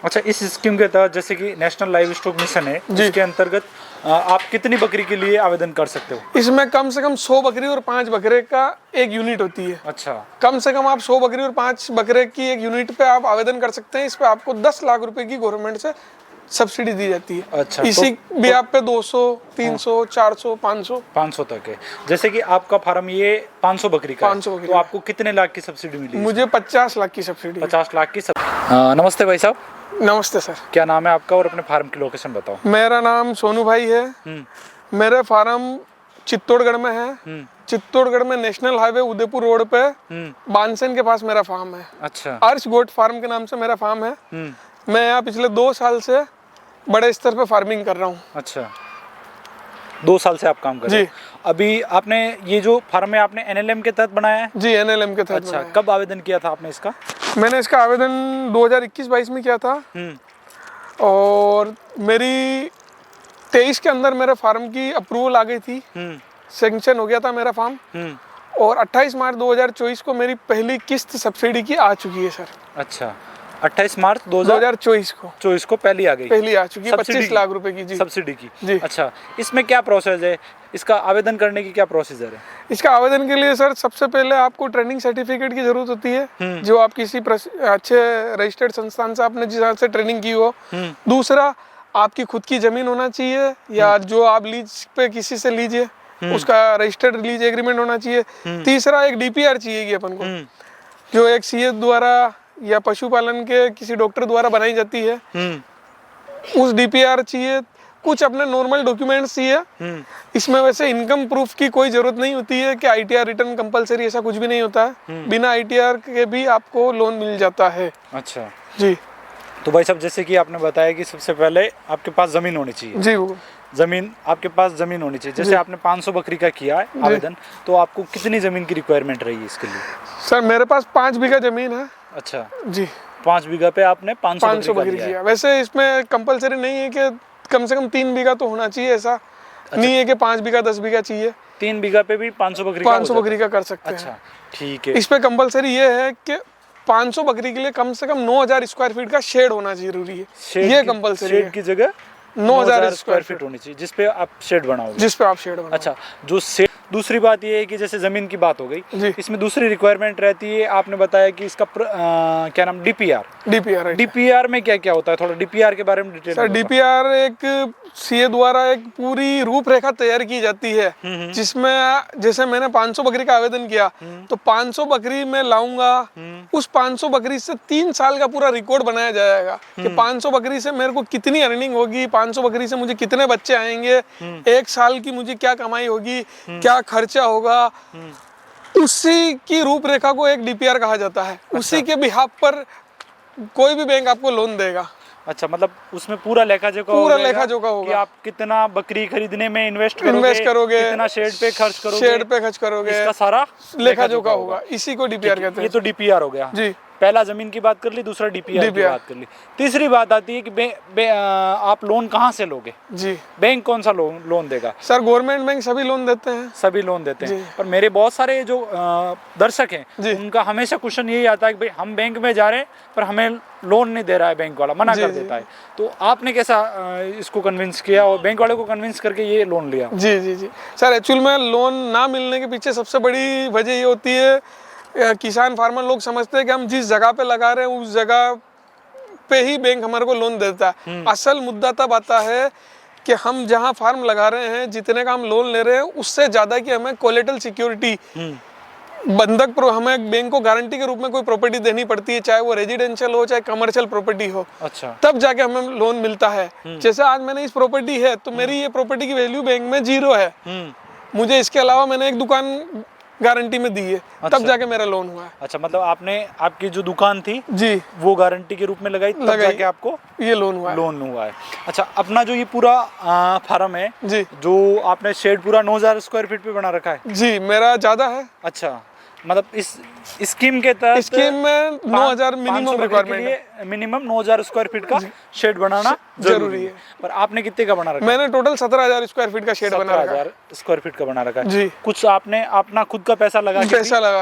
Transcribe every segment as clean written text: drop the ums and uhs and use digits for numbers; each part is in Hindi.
अच्छा, इस स्कीम के तहत जैसे कि नेशनल लाइव स्टॉक मिशन है, जिसके अंतर्गत आप कितनी बकरी के लिए आवेदन कर सकते हो? इसमें कम से कम 100 बकरी और 5 बकरे का एक यूनिट होती है। अच्छा, कम से कम आप 100 बकरी और 5 बकरे की एक यूनिट पे आप आवेदन कर सकते हैं। इस पे आपको 10 लाख रुपए की गवर्नमेंट से सब्सिडी दी जाती है। अच्छा, इसी भी आप पे 200, 300, 400, 500 500 तक है। जैसे कि आपका फार्म ये 500 बकरी का 500 है, बकरी तो आपको कितने लाख की सब्सिडी मिली? मुझे 50 लाख की सब्सिडी। 50 लाख की नमस्ते भाई साहब, नमस्ते सर। क्या नाम है आपका और अपने फार्म की लोकेशन बताओ। मेरा नाम सोनू भाई है। मेरे फार्म चित्तौड़गढ़ में है। चित्तौड़गढ़ में नेशनल हाईवे उदयपुर रोड पे बानसन के पास मेरा फार्म है। अच्छा, अर्श गोट फार्म के नाम से मेरा फार्म है। मैं यहाँ पिछले 2 साल से बड़े स्तर पे फार्मिंग कर रहा हूँ। अच्छा, 2 साल से आप काम कर रहे हो। अभी आपने ये जो फार्म है आपने एनएलएम के तहत बनाया है? जी, एनएलएम के तहत। अच्छा, कब आवेदन किया था आपने इसका? मैंने इसका आवेदन 2021-22 में किया था और मेरी 23 के अंदर मेरे फार्म की अप्रूवल आ गई थी। सैंक्शन हो गया था मेरा फार्म और 28 मार्च 2024 को मेरी पहली किस्त सब्सिडी की आ चुकी है सर। अच्छा, 28 मार्च 2024 को पहली आ चुकी है 25 लाख रुपए की। जी, सब्सिडी की। जी। अच्छा, इसमें क्या प्रोसेस है? इसका आवेदन करने की क्या प्रोसीजर है? इसका आवेदन के लिए सर सबसे पहले आपको ट्रेनिंग सर्टिफिकेट की जरूरत होती है, जो आप किसी अच्छे रजिस्टर्ड संस्थान से आपने जिस से ट्रेनिंग की हो। दूसरा, आपकी खुद की जमीन होना चाहिए या जो आप लीज पे किसी से लीजिए उसका रजिस्टर्ड लीज एग्रीमेंट होना चाहिए। तीसरा, एक डीपीआर चाहिए अपन को, जो एक सीए द्वारा या पशुपालन के किसी डॉक्टर द्वारा बनाई जाती है। उस डीपीआर चाहिए। कुछ अपने नॉर्मल डॉक्यूमेंट्स चाहिए। इसमें वैसे इनकम प्रूफ की कोई जरूरत नहीं होती है कि आईटीआर रिटर्न कंपलसरी, ऐसा कुछ भी नहीं होता है। बिना आईटीआर के भी आपको लोन मिल जाता है। अच्छा जी, तो भाई साहब जैसे कि आपने बताया कि सबसे पहले आपके पास जमीन होनी चाहिए। जी, आपके पास जमीन होनी चाहिए। जैसे आपने 500 बकरी का किया है आवेदन, तो आपको कितनी जमीन की रिक्वायरमेंट रही है इसके लिए? सर मेरे पास 5 बीघा जमीन है। अच्छा जी, 5 बीघा पे आपने 500 बकरी किया। वैसे इसमें कंपलसरी नहीं है कि कम से कम 3 बीघा तो होना चाहिए, ऐसा नहीं है कि 5 बीघा 10 बीघा चाहिए। 3 बीघा पे भी 500 बकरी का कर सकते हैं। अच्छा, ठीक है। इस पे कंपलसरी ये है कि 500 बकरी के लिए कम से कम 9000 स्क्वायर फीट का शेड होना जरूरी है। ये कंपलसरी है। शेड की जगह 9000 स्क्वायर फीट होनी चाहिए जिसपे आप शेड बनाओगे। अच्छा, जो शेड। दूसरी बात ये है कि जैसे जमीन की बात हो गई, इसमें दूसरी रिक्वायरमेंट रहती है। आपने बताया कि इसका क्या नाम, डीपीआर में क्या क्या होता है? थोड़ा डीपीआर के बारे में डिटेल। सर, डीपीआर एक सीए द्वारा एक पूरी रूपरेखा तैयार की जाती है, जिसमें जैसे मैंने 500 बकरी का आवेदन किया तो 500 बकरी मैं लाऊंगा। उस 500 बकरी से 3 साल का पूरा रिकॉर्ड बनाया जाएगा कि 500 बकरी से मेरे को कितनी अर्निंग होगी, 500 बकरी से मुझे कितने बच्चे आएंगे, 1 साल की मुझे क्या कमाई होगी, क्या खर्चा होगा। उसी की रूपरेखा को एक डीपीआर कहा जाता है। उसी के बिहाफ पर कोई भी बैंक आपको लोन देगा। अच्छा, मतलब उसमें पूरा लेखा जोखा होगा कि आप कितना बकरी खरीदने में इन्वेस्ट करोगे, कितना शेड पे खर्च करोगे, इसका सारा लेखा जोखा होगा। इसी को डीपीआर कहते हैं। ये तो डीपीआर हो गया। जी, पहला जमीन की बात कर ली, दूसरा डीपीआर की बात कर ली। तीसरी बात आती है कि आप लोन कहाँ से लोगे? जी, बैंक कौन सा लोन देगा? सर, गवर्नमेंट बैंक सभी लोन देते हैं। पर मेरे बहुत सारे जो दर्शक हैं उनका हमेशा क्वेश्चन यही आता है कि भाई हम बैंक में जा रहे हैं पर हमें लोन नहीं दे रहा है, बैंक वाला मना कर देता है। तो आपने कैसा इसको कन्विंस किया और बैंक वाले को कन्विंस करके ये लोन लिया? जी सर, एक्चुअल में लोन ना मिलने के पीछे सबसे बड़ी वजह ये होती है, किसान फार्मर लोग समझते हैं कि हम जिस जगह पे लगा रहे हैं उस जगह पे ही बैंक हमारे को लोन देता है। असल मुद्दा तब आता है कि हम जहां फार्म लगा रहे हैं, जितने का हम लोन ले रहे हैं उससे ज्यादा की हमें कोलेटरल सिक्योरिटी, बंधक हमें बैंक को गारंटी के रूप में कोई प्रॉपर्टी देनी पड़ती है, चाहे वो रेजिडेंशियल हो चाहे कमर्शियल प्रॉपर्टी हो। अच्छा, तब जाके हमें लोन मिलता है। जैसे आज मैंने इस प्रॉपर्टी है तो मेरी ये प्रॉपर्टी की वैल्यू बैंक में 0 है। मुझे इसके अलावा मैंने एक दुकान गारंटी में दी है। अच्छा, तब जाके मेरा लोन हुआ है। अच्छा, मतलब आपने आपकी जो दुकान थी जी वो गारंटी के रूप में लगाई, तब जाके आपको ये लोन हुआ है। अच्छा, अपना जो ये पूरा फार्म है जी, जो आपने शेड पूरा 9000 स्क्वायर फीट पे बना रखा है? जी, मेरा ज्यादा है। अच्छा, मतलब इस स्कीम के तहत स्कीम में 9000 मिनिमम रिक्वायरमेंट है। मिनिमम 9000 स्क्वायर फीट का शेड बनाना जरूरी है। पर आपने कितने का बना रखा है? मैंने टोटल 17000 स्क्वायर फीट का शेड बना रखा है। 17000 स्क्वायर फीट का बना रखा है जी। कुछ आपने अपना खुद का पैसा लगा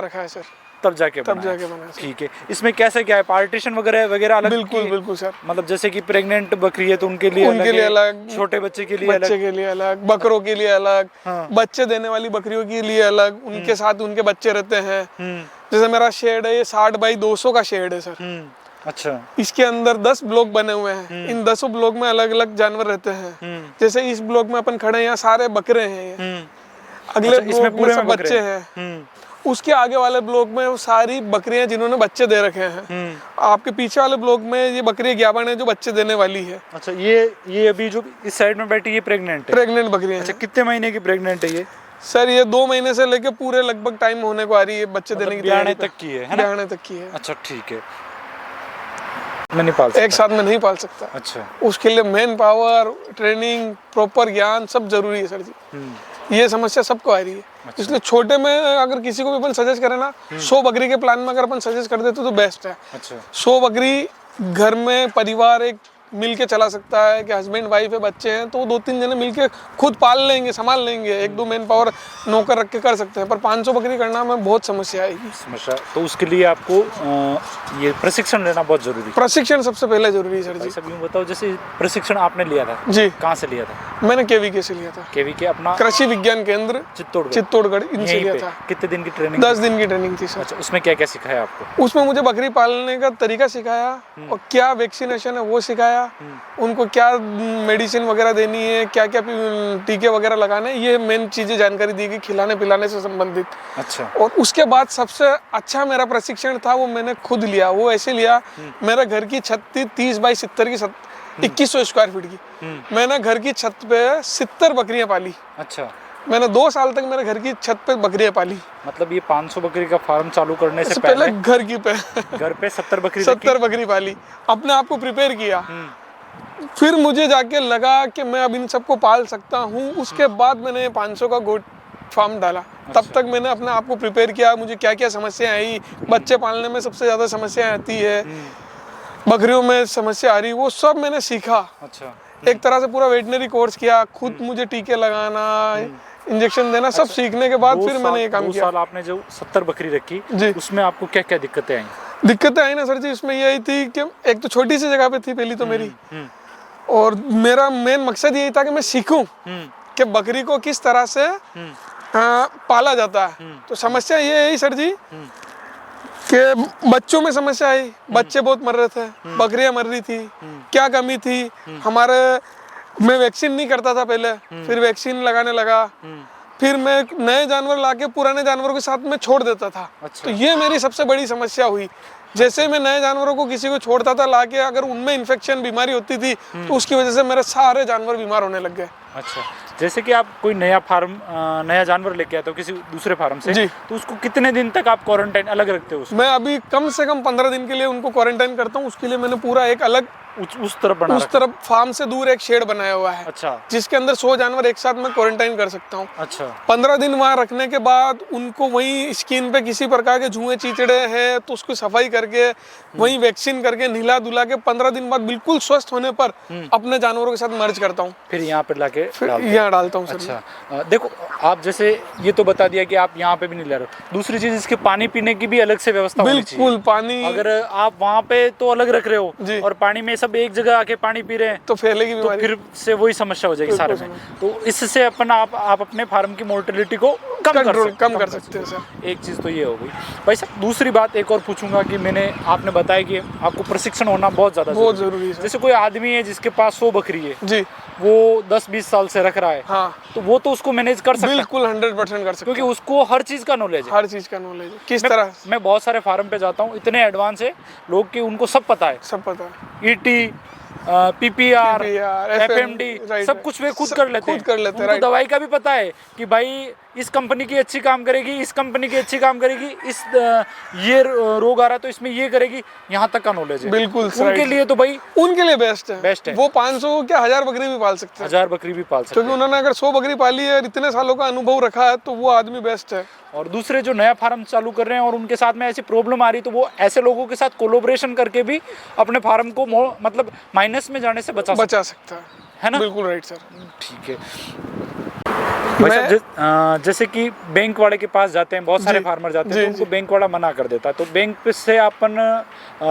रखा है सर? तब जाके बना सर। ठीक है। इसमें कैसे क्या है, पार्टीशन वगैरह वगैरह अलग? बिल्कुल बिल्कुल सर। मतलब जैसे कि प्रेग्नेंट बकरी है तो उनके लिए अलग, छोटे बच्चे के लिए अलग, बकरों के लिए अलग, हाँ। बच्चे देने वाली बकरियों के लिए अलग, उनके साथ उनके बच्चे रहते हैं। जैसे मेरा शेड है, ये 60 बाई 200 का शेड है सर। अच्छा। इसके अंदर 10 ब्लॉक बने हुए हैं। इन 10 ब्लॉक में अलग अलग जानवर रहते हैं। जैसे इस ब्लॉक में अपन खड़े हैं, यहाँ सारे बकरे हैं। अगले ब्लॉक में सब बच्चे हैं। उसके आगे वाले ब्लॉक में वो सारी बकरियां जिन्होंने बच्चे दे रखे हैं। आपके पीछे वाले ब्लॉक में ये बकरी 11 है जो बच्चे देने वाली है। अच्छा, ये अभी जो इस साइड में बैठी, ये प्रेग्नेंट है? प्रेग्नेंट बकरियां। अच्छा, कितने महीने की प्रेग्नेंट है ये? सर ये 2 महीने से लेके पूरे लगभग टाइम होने को आ रही है, बच्चे देने की ब्याने तक की है ना? ब्याने तक की है। अच्छा ठीक है। मैं नहीं पाल सकता? एक साथ में नहीं पाल सकता। अच्छा। उसके लिए मैन पावर, ट्रेनिंग, प्रॉपर ज्ञान सब जरूरी है सर जी। ये समस्या सबको आ रही है। अच्छा। इसलिए छोटे में अगर किसी को भी अपन सजेस्ट करें ना, 100 बकरी के प्लान में अगर अपन सजेस्ट कर देते तो बेस्ट है। अच्छा। 100 बकरी घर में परिवार एक मिल के चला सकता है कि हस्बैंड वाइफ है, बच्चे हैं, तो 2-3 जने मिल के खुद पाल लेंगे, संभाल लेंगे। 1-2 मैन पावर नौकर रख के कर सकते हैं। पर 500 बकरी करना में बहुत समस्या आएगी। समस्या तो उसके लिए आपको ये प्रशिक्षण लेना बहुत जरूरी है। प्रशिक्षण सबसे पहले जरूरी है सर जी। सब यूँ बताओ, जैसे प्रशिक्षण आपने लिया था जी, कहाँ से लिया था? मैंने केवीके से लिया था। केवीके अपना कृषि विज्ञान केंद्र चित्तौड़गढ़, इनसे लिया था। कितने दिन की ट्रेनिंग? 10 दिन की ट्रेनिंग थी सर। अच्छा, उसमें क्या क्या सिखाया आपको? उसमें मुझे बकरी पालने का तरीका सिखाया और क्या वैक्सीनेशन है वो सिखाया। उनको क्या मेडिसिन वगैरह देनी है, क्या क्या टीके वगैरह लगाने, ये मेन चीजें जानकारी दी गई खिलाने पिलाने से संबंधित। अच्छा। और उसके बाद सबसे अच्छा मेरा प्रशिक्षण था वो मैंने खुद लिया। वो ऐसे लिया, मेरा घर की छत थी 30 बाई 70 की, 2100 स्क्वायर फीट की। मैंने घर की छत पे 70 बकरियां पाली। अच्छा। मैंने 2 साल तक मेरे घर की छत पे बकरियां पाली। मतलब ये 500 बकरी का फार्म चालू करने से पहले घर पे 70 बकरी 70 बकरी पाली, अपने आप को प्रिपेयर किया। फिर मुझे जाके लगा कि मैं अब इन सबको पाल सकता हूँ। उसके बाद मैंने 500 का गोट फार्म डाला। अच्छा। तब तक मैंने अपने आप को प्रिपेयर किया, मुझे क्या क्या समस्याएं आई। बच्चे पालने में सबसे ज़्यादा समस्याएं आती है, बकरियों में समस्या आ रही, वो सब मैंने सीखा। अच्छा। एक तरह से पूरा वेटनरी कोर्स किया, खुद मुझे टीके लगाना, इंजेक्शन देना, सब सीखने के बाद फिर मैंने ये काम किया। 2 साल आपने जो 70 बकरी रखी जी, उसमें आपको क्या क्या दिक्कतें आई? दिक्कतें आई ना सर जी, उसमें ये आई थी कि एक तो छोटी सी जगह पे थी पहली तो मेरी, और मेरा मेन मकसद यही था कि मैं सीखूं कि बकरी को किस तरह से पाला जाता है। तो समस्या ये है सर जी कि बच्चों में समस्या आई, बच्चे बहुत मर रहे थे, बकरियां मर रही थी। क्या कमी थी हमारे, मैं वैक्सीन नहीं करता था पहले, फिर वैक्सीन लगाने लगा। फिर मैं नए जानवर लाके पुराने जानवरों के साथ में छोड़ देता था। अच्छा। तो ये मेरी सबसे बड़ी समस्या हुई। जैसे मैं नए जानवरों को किसी को छोड़ता था लाके, अगर उनमें इन्फेक्शन बीमारी होती थी तो उसकी वजह से मेरे सारे जानवर बीमार होने लग गए। अच्छा। जैसे कि आप कोई नया फार्म, नया जानवर लेके आते हो किसी दूसरे फार्म से जी, तो उसको कितने दिन तक आप क्वारंटाइन अलग रखते हो? मैं अभी कम से कम 15 दिन के लिए उनको क्वारंटाइन करता हूँ। उसके लिए मैंने पूरा एक अलग उस तरफ फार्म से दूर एक शेड बनाया हुआ है। अच्छा। जिसके अंदर 100 जानवर एक साथ में क्वारंटाइन कर सकता हूँ। अच्छा। 15 दिन वहाँ रखने के बाद उनको वहीं स्किन पे किसी प्रकार के जुएं चीचड़े हैं तो उसकी सफाई करके वहीं वैक्सीन करके नहला धुला के 15 दिन बाद बिल्कुल स्वस्थ होने पर अपने जानवरों के साथ मर्ज करता हूँ। फिर यहाँ पे लाके यहाँ डालता हूँ। अच्छा। देखो आप जैसे ये तो बता दिया कि आप यहाँ पे भी नहीं ले रहे हो, दूसरी चीज इसके पानी पीने की भी अलग से व्यवस्था होनी चाहिए। बिल्कुल, पानी अगर आप वहाँ पे तो अलग रख रहे हो और पानी में सब एक जगह आके पानी पी रहे हैं तो फैलेगी बीमारी, तो फिर से वही समस्या हो जाएगी सारे में। तो इससे आप अपने फार्म की मोर्टेलिटी को कम कर सकते हैं सर। एक चीज तो ये हो गई। भाई साहब दूसरी बात एक और पूछूंगा कि आपने बताया कि आपको प्रशिक्षण होना बहुत जरूरी है। जैसे कोई आदमी है जिसके पास 100 बकरी है जी, वो 10-20 साल से रख रहा है, हाँ, तो वो तो उसको मैनेज कर सकता है? बिल्कुल 100% कर सकता है, क्योंकि उसको हर चीज का नॉलेज है। हर चीज का नॉलेज किस तरह। मैं बहुत सारे फार्म पे जाता हूँ, इतने एडवांस है लोग कि उनको सब पता है। ईटी, पीपीआर, एफएमडी सब कुछ वे खुद कर लेते हैं। उनको दवाई का भी पता है कि भाई इस कंपनी की अच्छी काम करेगी, इस कंपनी की अच्छी काम करेगी, इस ये रोग आ रहा तो इसमें ये करेगी, यहाँ तक का नॉलेज है। बिल्कुल उनके लिए तो भाई उनके लिए बेस्ट है। वो 500 क्या 1000 बकरी भी पाल सकते हैं। 1000 बकरी भी पाल सकते हैं, क्योंकि उन्होंने अगर 100 बकरी पाली है, इतने सालों का अनुभव रखा है, तो वो आदमी बेस्ट है। और दूसरे जो नया फार्म चालू कर रहे हैं और उनके साथ में ऐसी प्रॉब्लम आ रही, तो वो ऐसे लोगों के साथ कोलैबोरेशन करके भी अपने फार्म को मतलब माइनस में जाने से बचा सकता है ना? बिल्कुल राइट सर। ठीक है। भाई साहब जैसे कि बैंक वाले के पास जाते हैं, बहुत सारे फार्मर जाते हैं, तो उनको बैंक वाला मना कर देता है, तो बैंक से अपन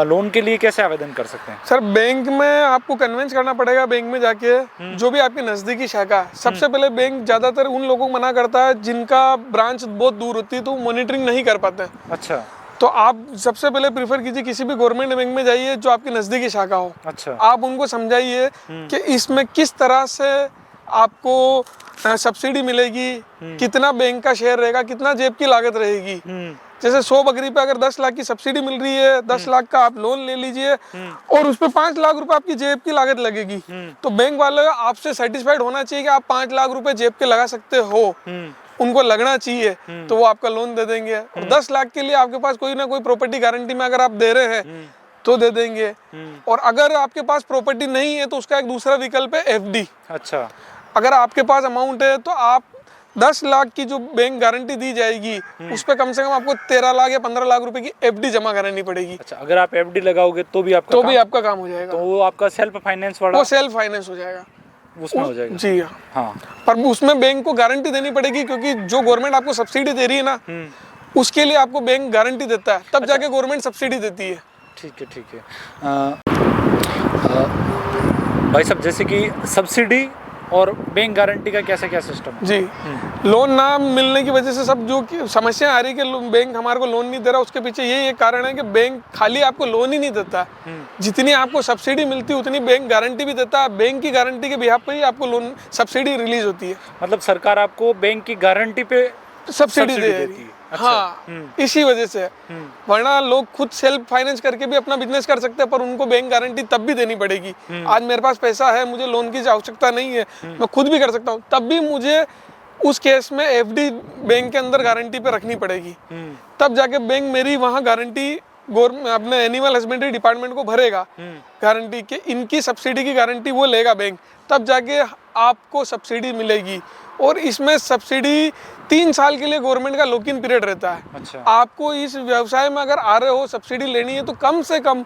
लोन के लिए कैसे आवेदन कर सकते हैं? सर बैंक में आपको कन्विंस करना पड़ेगा, बैंक में जाके जो भी आपकी नजदीकी शाखा, सबसे पहले बैंक ज्यादातर उन लोगों को मना करता है जिनका ब्रांच बहुत दूर होती है, तो मॉनिटरिंग नहीं कर पाते हैं। अच्छा, तो आप सबसे पहले प्रीफर कीजिए किसी भी गवर्नमेंट बैंक में जाइए जो आपकी नजदीकी शाखा हो। अच्छा, आप उनको समझाइए कि इसमें किस तरह से आपको सब्सिडी मिलेगी, कितना बैंक का शेयर रहेगा, कितना जेब की लागत रहेगी। जैसे 100 बकरी पे अगर 10 लाख की सब्सिडी मिल रही है, 10 लाख का आप लोन ले लीजिए और उस पे 5 लाख रुपए आपकी जेब की लागत लगेगी, तो बैंक वाले आपसे सेटिस्फाइड होना चाहिए कि आप 5 लाख रुपए जेब के लगा सकते हो, उनको लगना चाहिए, तो वो आपका लोन दे देंगे। और 10 लाख के लिए आपके पास कोई ना कोई प्रॉपर्टी गारंटी में अगर आप दे रहे हैं तो दे देंगे। और अगर आपके पास प्रॉपर्टी नहीं है तो उसका एक दूसरा विकल्प है एफडी। अच्छा, अगर आपके पास अमाउंट है तो आप 10 लाख की जो बैंक गारंटी दी जाएगी उस पे कम से कम आपको 13 लाख या 15 लाख रुपए की एफडी जमा करानी पड़ेगी। अच्छा, अगर आप एफडी लगाओगे तो भी आपका काम हो जाएगा, तो वो आपका सेल्फ फाइनेंस वाला, वो सेल्फ फाइनेंस हो जाएगा, उसमें हो जाएगा। जी हाँ, पर उसमें बैंक को गारंटी देनी पड़ेगी, क्योंकि जो गवर्नमेंट आपको सब्सिडी दे रही है ना, उसके लिए आपको बैंक गारंटी देता है, तब जाके गवर्नमेंट सब्सिडी देती है। ठीक है, ठीक है। भाई साहब जैसे कि सब्सिडी और बैंक गारंटी का कैसे क्या सिस्टम है? जी, लोन ना मिलने की वजह से सब जो समस्या आ रही है कि बैंक हमारे को लोन नहीं दे रहा, उसके पीछे यही एक कारण है कि बैंक खाली आपको लोन ही नहीं देता, जितनी आपको सब्सिडी मिलती है उतनी बैंक गारंटी भी देता है। बैंक की गारंटी के बिहाफ पे ही आपको लोन सब्सिडी रिलीज होती है। मतलब सरकार आपको बैंक की गारंटी पे सब्सिडी दे रही है। अच्छा, हाँ, इसी वजह से। वरना लोग खुद सेल्फ फाइनेंस करके भी अपना बिजनेस कर सकते हैं, पर उनको बैंक गारंटी तब भी देनी पड़ेगी। आज मेरे पास पैसा है, मुझे लोन की आवश्यकता नहीं है, मैं खुद भी कर सकता हूँ, तब भी मुझे उस केस में एफडी बैंक के अंदर गारंटी पे रखनी पड़ेगी, तब जाके बैंक मेरी वहाँ गारंटी अपने एनिमल हस्बेंड्री डिपार्टमेंट को भरेगा गारंटी के, इनकी सब्सिडी की गारंटी वो लेगा बैंक, तब जाके आपको सब्सिडी मिलेगी। और इसमें सब्सिडी 3 साल के लिए गवर्नमेंट का लॉक इन पीरियड रहता है। अच्छा, आपको इस व्यवसाय में अगर आ रहे हो, सब्सिडी लेनी है, तो कम से कम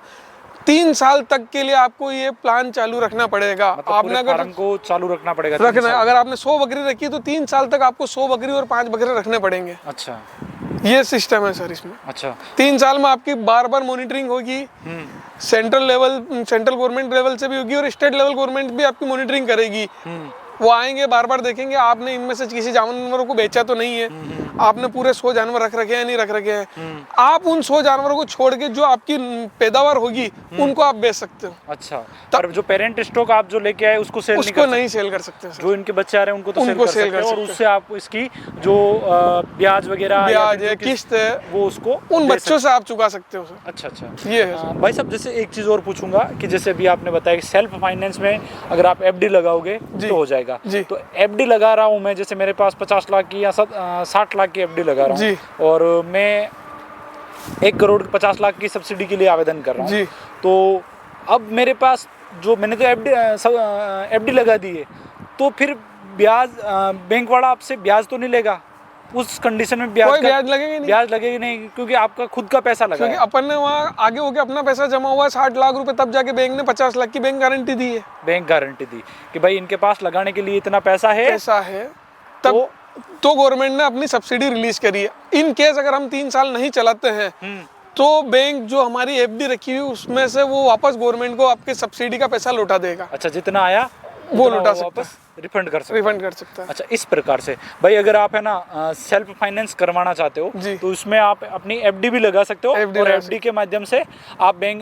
3 साल तक के लिए आपको ये प्लान चालू रखना पड़ेगा। मतलब आपने अगर फार्म को चालू रखना पड़ेगा, अगर आपने 100 बकरी रखी तो 3 साल तक आपको 100 बकरी और 5 बकरे रखने पड़ेंगे। अच्छा, ये सिस्टम है सर इसमें। अच्छा, 3 साल में आपकी बार बार मॉनिटरिंग होगी, सेंट्रल गवर्नमेंट लेवल से भी होगी और स्टेट लेवल गवर्नमेंट भी आपकी मॉनिटरिंग करेगी। वो आएंगे, बार बार देखेंगे आपने इनमें से किसी जानवरों को बेचा तो नहीं है, आपने पूरे 100 जानवर रख रखे हैं नहीं रख रखे हैं। आप उन 100 जानवरों को छोड़ के जो आपकी पैदावार होगी उनको आप बेच सकते हो। अच्छा, पर जो पेरेंट स्टॉक आप जो लेके आए उसको सेल नहीं सेल कर सकते। जो इनके बच्चे आ रहे हैं उनको तो सेल कर सकते हैं, और उससे आप इसकी जो ब्याज वगैरह, ब्याज है, किस्त है, वो उसको उन बच्चों से आप चुका सकते हो सर। अच्छा, अच्छा, ये है। भाई साहब जैसे एक चीज और पूछूंगा कि जैसे अभी आपने बताया कि सेल्फ फाइनेंस में अगर आप एफडी लगाओगे तो हो जाएगा, तो एफडी लगा रहा हूँ मैं, जैसे मेरे पास 50 लाख की या 60 लाख की एफडी लगा रहा हूँ और मैं 1 करोड़ 50 लाख की सब्सिडी के लिए आवेदन कर रहा हूँ, तो अब मेरे पास जो मैंने तो एफडी लगा दी है, तो फिर ब्याज बैंक वाला आपसे ब्याज तो नहीं लेगा उस कंडीशन में? ब्याज लगेगा नहीं, ब्याज लगेगा नहीं, क्योंकि आपका खुद का पैसा लगा है। अपन ने वहाँ आगे होके अपना पैसा जमा हुआ 60 लाख रुपए, तब जाके बैंक ने 50 लाख की बैंक गारंटी दी है। बैंक गारंटी दी कि भाई इनके पास लगाने के लिए इतना पैसा है, तब तो गवर्नमेंट ने अपनी सब्सिडी रिलीज करी है। इन केस अगर हम 3 साल नहीं चलाते हैं तो बैंक जो हमारी एफडी रखी हुई उसमें से वो वापस गवर्नमेंट को आपके सब्सिडी का पैसा लौटा देगा। अच्छा, जितना आया वो लौटा सकता है, रिफंड कर सकता है। अच्छा, इस प्रकार से भाई अगर आप है ना सेल्फ फाइनेंस करवाना चाहते हो तो उसमें आप अपनी एफडी भी लगा सकते हो और एफडी के माध्यम से आप बैंक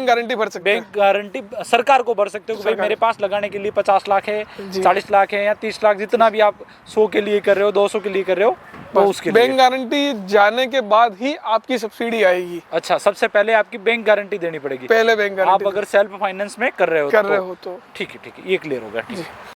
गारंटी भर सकते हो, बैंक गारंटी सरकार को भर सकते हो कि भाई मेरे पास लगाने के लिए 50 लाख है, 40 लाख है या 30 लाख, जितना भी आप 100 के लिए कर रहे हो, 200 के लिए कर रहे हो, तो उसके बैंक गारंटी जाने के बाद ही आपकी सब्सिडी आएगी। अच्छा, सबसे पहले आपकी बैंक गारंटी देनी पड़ेगी, पहले बैंक गारंटी आप अगर सेल्फ फाइनेंस में कर रहे हो तो। तो ठीक है, ये क्लियर हो गया। ठीक है।